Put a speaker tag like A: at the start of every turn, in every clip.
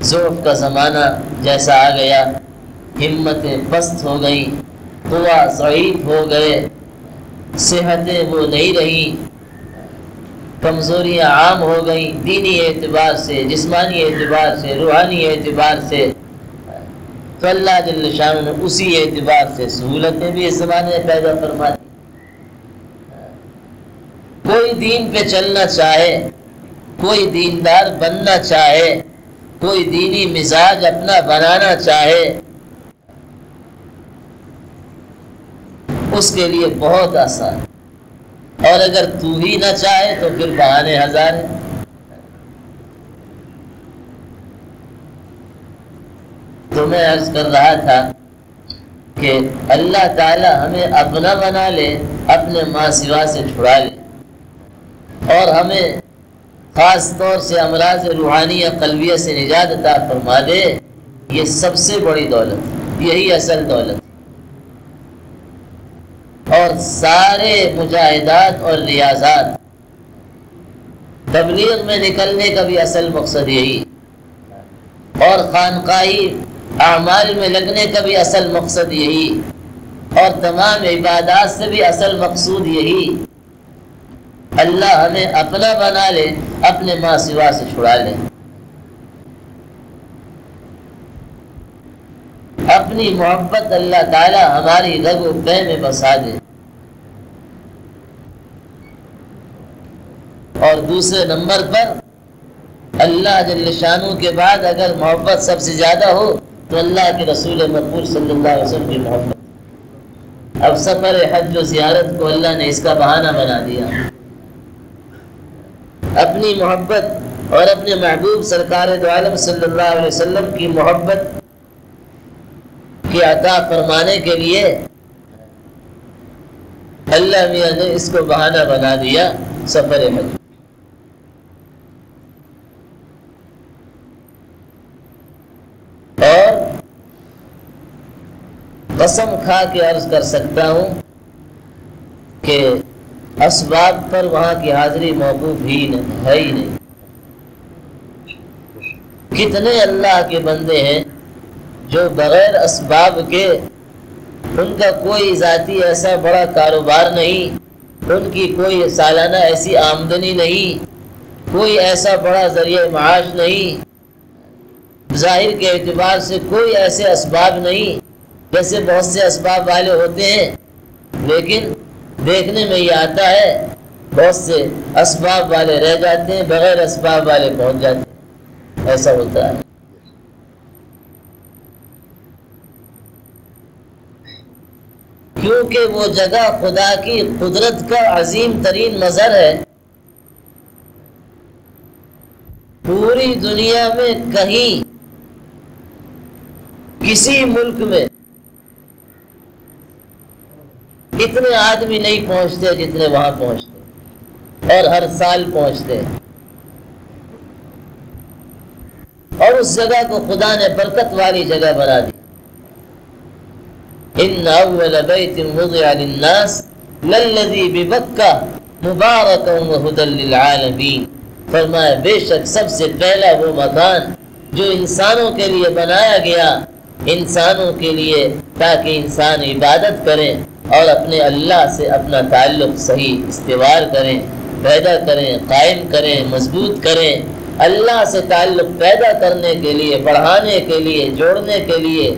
A: ضعف کا زمانہ جیسا آ گیا، ہمتیں پست ہو گئیں، قوا ضعیف ہو گئے، صحتیں وہ نہیں رہیں، کمزوریاں عام ہو گئیں، دینی اعتبار سے، جسمانی اعتبار سے، روحانی اعتبار سے۔ تو اللہ جل شانہ نے اسی اعتبار سے سہولتیں بھی اس زمانے میں پیدا فرما دی۔ کوئی دین پہ چلنا چاہے، کوئی دیندار بننا چاہے، کوئی دینی مزاج اپنا بنانا چاہے، اس کے لیے بہت آسان، اور اگر تو ہی نہ چاہے تو پھر بہانے ہزار ہیں۔ تو میں عرض کر رہا تھا کہ اللہ تعالی ہمیں اپنا بنا لے، اپنے ماں سوا سے چھڑا لے، اور ہمیں خاص طور سے امراض روحانیہ قلبیہ سے نجات عطا فرما دے، یہ سب سے بڑی دولت، یہی اصل دولت۔ اور سارے مجاہدات اور ریاضات، تبلیغ میں نکلنے کا بھی اصل مقصد یہی، اور خانقاہی اعمال میں لگنے کا بھی اصل مقصد یہی، اور تمام عبادات سے بھی اصل مقصود یہی، اللہ ہمیں اپنا بنا لے، اپنے ماں سوا سے چھڑا لے، اپنی محبت اللہ تعالی ہماری رگ و پے میں بسا دے۔ اور دوسرے نمبر پر اللہ جل شانہ کے بعد اگر محبت سب سے زیادہ ہو تو اللہ کے رسول مقبول صلی اللہ علیہ وسلم کی محبت۔ اب سفر حج و زیارت کو اللہ نے اس کا بہانہ بنا دیا، اپنی محبت اور اپنے محبوب سرکار دو عالم صلی اللہ علیہ وسلم کی محبت کی عطا فرمانے کے لیے اللہ میاں نے اس کو بہانہ بنا دیا، سفر حج۔ اور قسم کھا کے عرض کر سکتا ہوں کہ اسباب پر وہاں کی حاضری موقوف ہی نہیں۔ کتنے اللہ کے بندے ہیں جو بغیر اسباب کے، ان کا کوئی ذاتی ایسا بڑا کاروبار نہیں، ان کی کوئی سالانہ ایسی آمدنی نہیں، کوئی ایسا بڑا ذریعہ معاش نہیں، ظاہر کے اعتبار سے کوئی ایسے اسباب نہیں، جیسے بہت سے اسباب والے ہوتے ہیں، لیکن دیکھنے میں یہ آتا ہے بہت سے اسباب والے رہ جاتے ہیں، بغیر اسباب والے پہنچ جاتے ہیں، ایسا ہوتا ہے۔ کیونکہ وہ جگہ خدا کی قدرت کا عظیم ترین مظہر ہے۔ پوری دنیا میں کہیں کسی ملک میں اتنے آدمی نہیں پہنچتے جتنے وہاں پہنچتے، اور ہر سال پہنچتے، اور اس جگہ کو خدا نے برکت والی جگہ بنا دی۔ ان اول بیت وضع للناس للذی ببکہ مبارکا وہدی للعالمین، فرمایا بے شک سب سے پہلا وہ مکان جو انسانوں کے لیے بنایا گیا، انسانوں کے لیے، تاکہ انسان عبادت کریں اور اپنے اللہ سے اپنا تعلق صحیح استوار کریں، پیدا کریں، قائم کریں، مضبوط کریں۔ اللہ سے تعلق پیدا کرنے کے لیے، بڑھانے کے لیے، جوڑنے کے لیے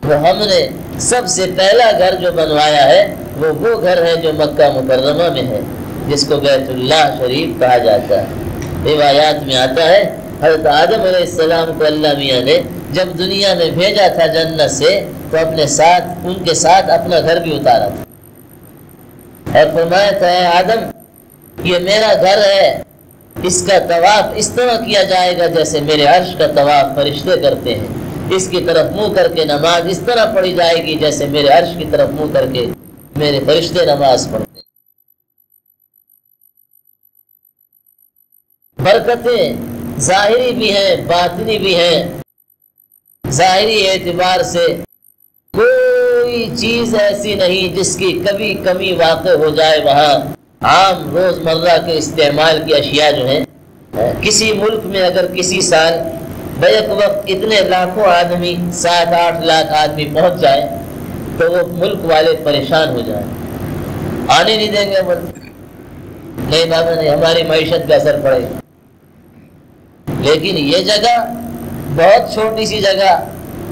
A: وہ ہم نے سب سے پہلا گھر جو بنوایا ہے وہ گھر ہے جو مکہ مکرمہ میں ہے، جس کو بیت اللہ شریف کہا جاتا ہے۔ روایات میں آتا ہے حضرت آدم علیہ السلام کو اللہ میاں نے جب دنیا میں بھیجا تھا جنت سے، تو اپنے ساتھ، ان کے ساتھ اپنا گھر بھی اتارا تھا، اور فرمایا تھا اے آدم یہ میرا گھر ہے، اس کا طواف اس طرح کیا جائے گا جیسے میرے عرش کا طواف فرشتے کرتے ہیں، اس کی طرف منہ کر کے نماز اس طرح پڑھی جائے گی جیسے میرے عرش کی طرف منہ کر کے میرے فرشتے نماز پڑھتے ہیں۔ برکتیں ظاہری بھی ہیں، باطنی بھی ہیں۔ ظاہری اعتبار سے کوئی چیز ایسی نہیں جس کی کبھی کمی واقع ہو جائے، وہاں عام روز مرہ کے استعمال کی اشیاء جو ہیں کسی ملک میں اگر کسی سال بیک وقت اتنے لاکھوں آدمی 7-8 لاکھ آدمی پہنچ جائے تو وہ ملک والے پریشان ہو جائیں، آنے نہیں دیں گے ملک، نہیں بابا نہیں، ہماری معیشت پہ اثر پڑے گا۔ لیکن یہ جگہ بہت چھوٹی سی جگہ،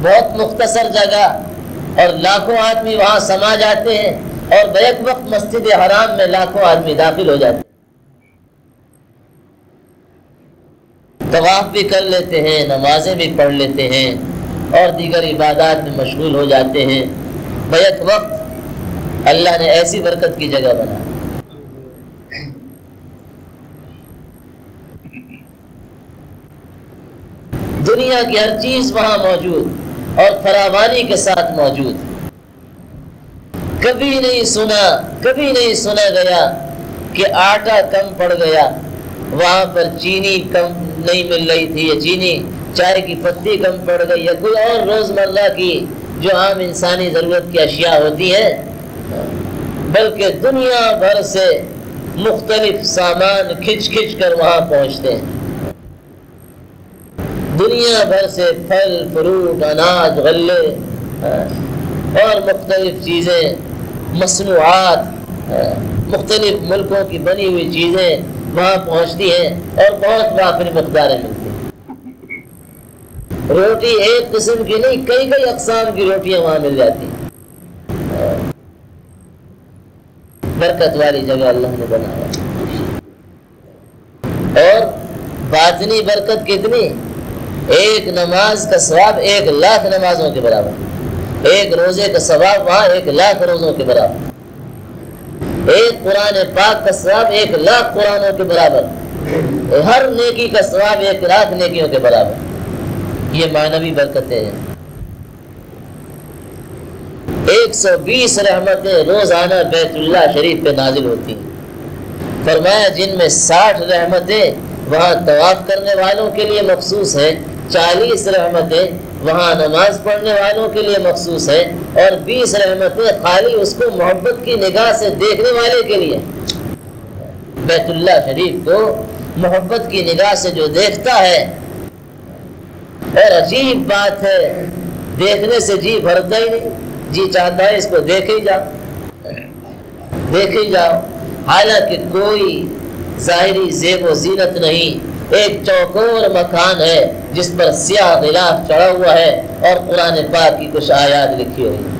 A: بہت مختصر جگہ، اور لاکھوں آدمی وہاں سما جاتے ہیں، اور بیک وقت مسجد حرام میں لاکھوں آدمی داخل ہو جاتے ہیں، طواف بھی کر لیتے ہیں، نمازیں بھی پڑھ لیتے ہیں، اور دیگر عبادات میں مشغول ہو جاتے ہیں۔ بیک وقت اللہ نے ایسی برکت کی جگہ بنا، دنیا کی ہر چیز وہاں موجود اور فراوانی کے ساتھ موجود۔ کبھی نہیں سنا گیا کہ آٹا کم پڑ گیا، وہاں پر چینی کم نہیں مل رہی تھی، یا چینی چائے کی پتی کم پڑ گئی، یا کوئی اور روزمرہ کی جو عام انسانی ضرورت کی اشیاء ہوتی ہیں، بلکہ دنیا بھر سے مختلف سامان کھچ کر وہاں پہنچتے ہیں۔ دنیا بھر سے پھل، فروٹ، اناج، غلے اور مختلف چیزیں، مصنوعات، مختلف ملکوں کی بنی ہوئی چیزیں وہاں پہنچتی ہیں، اور بہت وافر مقداریں ملتی ہیں۔ روٹی ایک قسم کی نہیں، کئی اقسام کی روٹیاں وہاں مل جاتی ہیں۔ برکت والی جگہ اللہ نے بنایا، اور باطنی برکت کتنی، ایک نماز کا ثواب 1,00,000 نمازوں کے برابر، ایک روزے کا ثواب وہاں 1,00,000 روزوں کے برابر، ایک قرآن پاک کا ثواب 1,00,000 قرآنوں کے برابر، ہر نیکی کا ثواب 1,00,000 نیکیوں کے برابر۔ یہ معنوی برکتیں ہیں۔ 120 رحمتیں روزانہ بیت اللہ شریف پہ نازل ہوتی ہیں۔ فرمایا جن میں 60 رحمتیں وہاں طواف کرنے والوں کے لیے مخصوص ہیں، 40 رحمتیں وہاں نماز پڑھنے والوں کے لیے مخصوص ہے، اور 20 رحمتیں خالی اس کو محبت کی نگاہ سے دیکھنے والے کے لیے۔ بیت اللہ شریف کو محبت کی نگاہ سے جو دیکھتا ہے، اور عجیب بات ہے، دیکھنے سے جی بھرتا ہی نہیں، جی چاہتا ہے اس کو دیکھے ہی جاؤ، حالانکہ کوئی ظاہری زیب و زینت نہیں، ایک چوکور مکان ہے جس پر سیاہ غلاف چڑھا ہوا ہے، اور قرآن پاک کی کچھ آیات لکھی ہوئی ہیں۔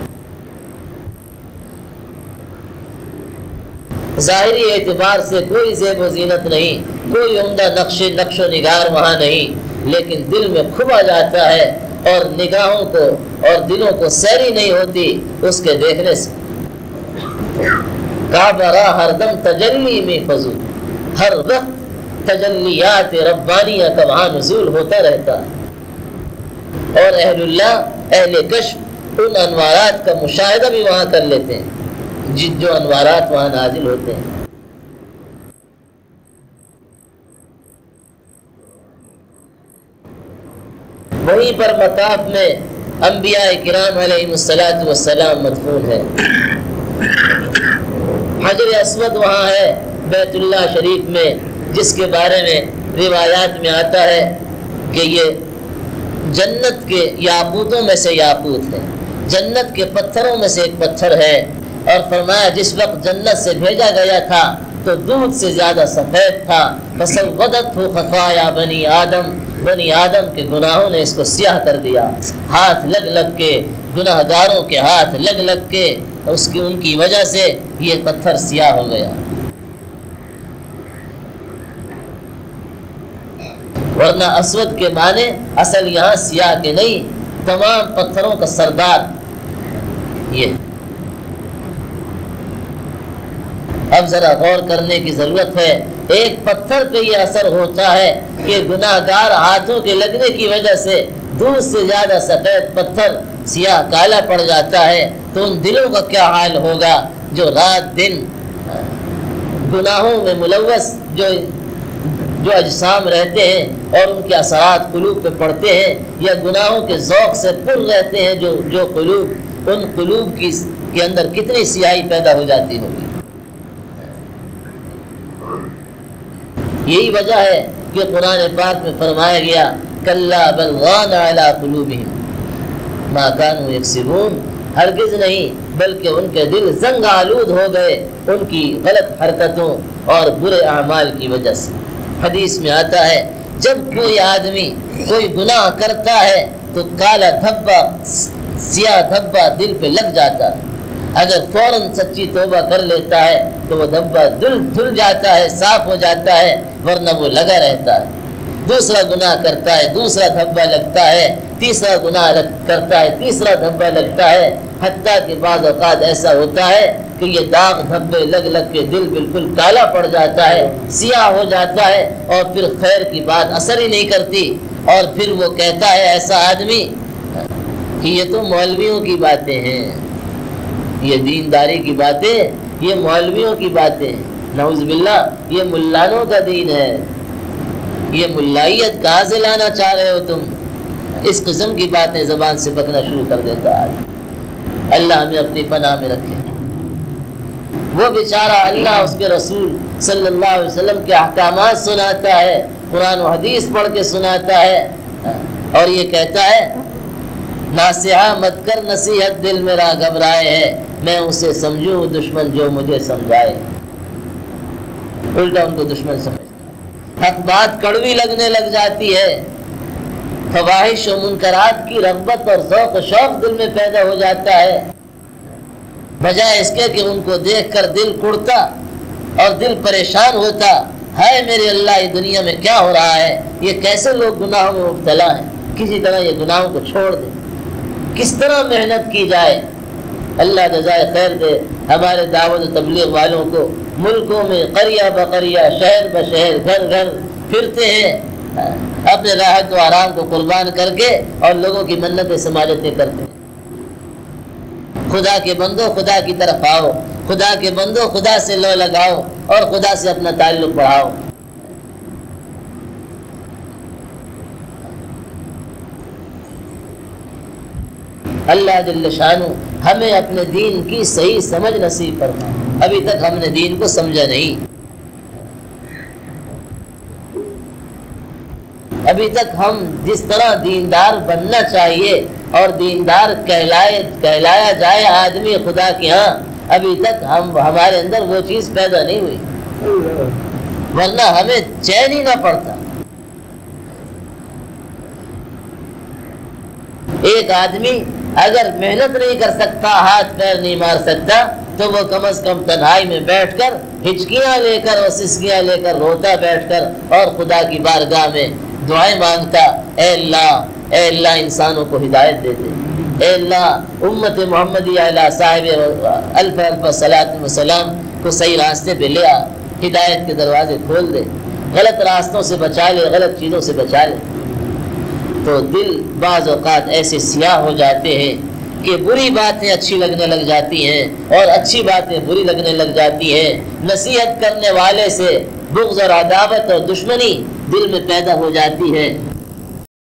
A: ظاہری اعتبار سے کوئی زیب و زینت نہیں، کوئی عمدہ نقش و نگار وہاں نہیں، لیکن دل میں کھبا جاتا ہے، اور نگاہوں کو اور دلوں کو سیری نہیں ہوتی اس کے دیکھنے سے۔ کعبہ را ہر دم تجلی میں فضول، ہر وقت تجلیات ربانیہ کا وہاں نزول ہوتا رہتا ہے، اور اہل اللہ، اہل کشف ان انوارات کا مشاہدہ بھی وہاں کر لیتے ہیں، جو انوارات وہاں نازل ہوتے ہیں۔ وہیں پر مطاف میں انبیاء کرام علیہ السلام مدفون ہے، حجر اسود وہاں ہے بیت اللہ شریف میں، جس کے بارے میں روایات میں آتا ہے کہ یہ جنت کے یاقوتوں میں سے یاقوت ہے، جنت کے پتھروں میں سے ایک پتھر ہے، اور فرمایا جس وقت جنت سے بھیجا گیا تھا تو دودھ سے زیادہ سفید تھا، فسودتہ خطایا بنی آدم کے گناہوں نے اس کو سیاہ کر دیا، ہاتھ لگ کے، گناہ گاروں کے ہاتھ لگ کے ان کی وجہ سے یہ پتھر سیاہ ہو گیا۔ ورنہ اسود کے معنی اصل یہاں سیاہ کے نہیں، تمام پتھروں کا سردار یہ۔ اب ذرا غور کرنے کی ضرورت ہے، ایک پتھر پہ یہ اثر ہوتا ہے کہ گناہ گار ہاتھوں کے لگنے کی وجہ سے دودھ سے زیادہ سفید پتھر سیاہ کالا پڑ جاتا ہے، تو ان دلوں کا کیا حال ہوگا جو رات دن گناہوں میں ملوث جو اجسام رہتے ہیں، اور ان کے اثرات قلوب پہ پڑتے ہیں، یا گناہوں کے ذوق سے پر رہتے ہیں جو قلوب، ان قلوب کے اندر کتنی سیاہی پیدا ہو جاتی ہوگی۔ یہی وجہ ہے کہ قرآن پاک میں فرمایا گیا کلا بل ران علی قلوبہم ما کانوا یکسبون، ہرگز نہیں بلکہ ان کے دل زنگ آلود ہو گئے ان کی غلط حرکتوں اور برے اعمال کی وجہ سے۔ حدیث میں آتا ہے جب کوئی آدمی کوئی گناہ کرتا ہے تو کالا دھبا سیاہ دھبا دل پہ لگ جاتا ہے، اگر فوراً سچی توبہ کر لیتا ہے تو وہ دھبا دھل جاتا ہے، صاف ہو جاتا ہے، ورنہ وہ لگا رہتا ہے۔ دوسرا گناہ کرتا ہے، دوسرا دھبا لگتا ہے، تیسرا گناہ کرتا ہے، تیسرا دھبا لگتا ہے، حتیٰ کہ بعض اوقات ایسا ہوتا ہے کہ یہ داغ دھبے لگ لگ کے دل بالکل کالا پڑ جاتا ہے، سیاہ ہو جاتا ہے، اور پھر خیر کی بات اثر ہی نہیں کرتی، اور پھر وہ کہتا ہے ایسا آدمی کہ یہ تو مولویوں کی باتیں ہیں، یہ دینداری کی باتیں، یہ مولویوں کی باتیں، نعوذ باللہ یہ ملانوں کا دین ہے، یہ ملائیت کہاں سے لانا چاہ رہے ہو تم؟ اس قسم کی باتیں زبان سے بکنا شروع کر دیتا ہے۔ اللہ ہمیں اپنی پناہ میں رکھے۔ وہ بیچارہ اللہ اس کے رسول صلی اللہ علیہ وسلم کے احکامات سناتا ہے، قرآن و حدیث پڑھ کے سناتا ہے، اور یہ کہتا ہے ناصحہ مت کر نصیحت دل میرا گھبرائے ہے، میں اسے سمجھوں دشمن جو مجھے سمجھائے۔ الٹا ان کو دشمن سمجھتا، حق بات کڑوی لگنے لگ جاتی ہے، فواحش و منکرات کی رغبت اور ذوق و شوق دل میں پیدا ہو جاتا ہے، بجائے اس کے کہ ان کو دیکھ کر دل کڑتا اور دل پریشان ہوتا، ہے میرے اللہ یہ دنیا میں کیا ہو رہا ہے، یہ کیسے لوگ گناہوں میں مبتلا ہیں، کسی طرح یہ گناہوں کو چھوڑ دیں، کس طرح محنت کی جائے۔ اللہ جزائے خیر دے ہمارے دعوت و تبلیغ والوں کو، ملکوں میں قریہ بقریہ شہر بشہر گھر گھر پھرتے ہیں، اپنے راحت و آرام کو قربان کر کے اور لوگوں کی منتیں سماجتیں کرتے ہیں۔ خدا کے بندو خدا کی طرف آؤ، خدا کے بندو خدا سے لو لگاؤ اور خدا سے اپنا تعلق بڑھاؤ۔ اللہ جل شانہ ہمیں اپنے دین کی صحیح سمجھ نصیب فرمائے۔ ابھی تک ہم نے دین کو سمجھا نہیں، ابھی تک ہم جس طرح دیندار بننا چاہیے اور دیندار کہلایا جائے آدمی خدا کے ہاں، ابھی تک ہمارے اندر وہ چیز پیدا نہیں ہوئی، ورنہ ہمیں چین ہی نہ پڑتا۔ ایک آدمی اگر محنت نہیں کر سکتا، ہاتھ پیر نہیں مار سکتا، تو وہ کم از کم تنہائی میں بیٹھ کر ہچکیاں لے کر اور سسکیاں لے کر روتا بیٹھ کر اور خدا کی بارگاہ میں دعائیں مانگتا، اے اللہ انسانوں کو ہدایت دے دے، اے اللہ امت محمدیہ علیہ صاحب الف الف صلاۃ و سلام کو صحیح راستے پہ لے آ، ہدایت کے دروازے کھول دے، غلط راستوں سے بچا لے، غلط چیزوں سے بچا لے۔ تو دل بعض اوقات ایسے سیاہ ہو جاتے ہیں کہ بری باتیں اچھی لگنے لگ جاتی ہیں اور اچھی باتیں بری لگنے لگ جاتی ہیں، نصیحت کرنے والے سے بغض اور عداوت اور دشمنی دل میں پیدا ہو جاتی ہے۔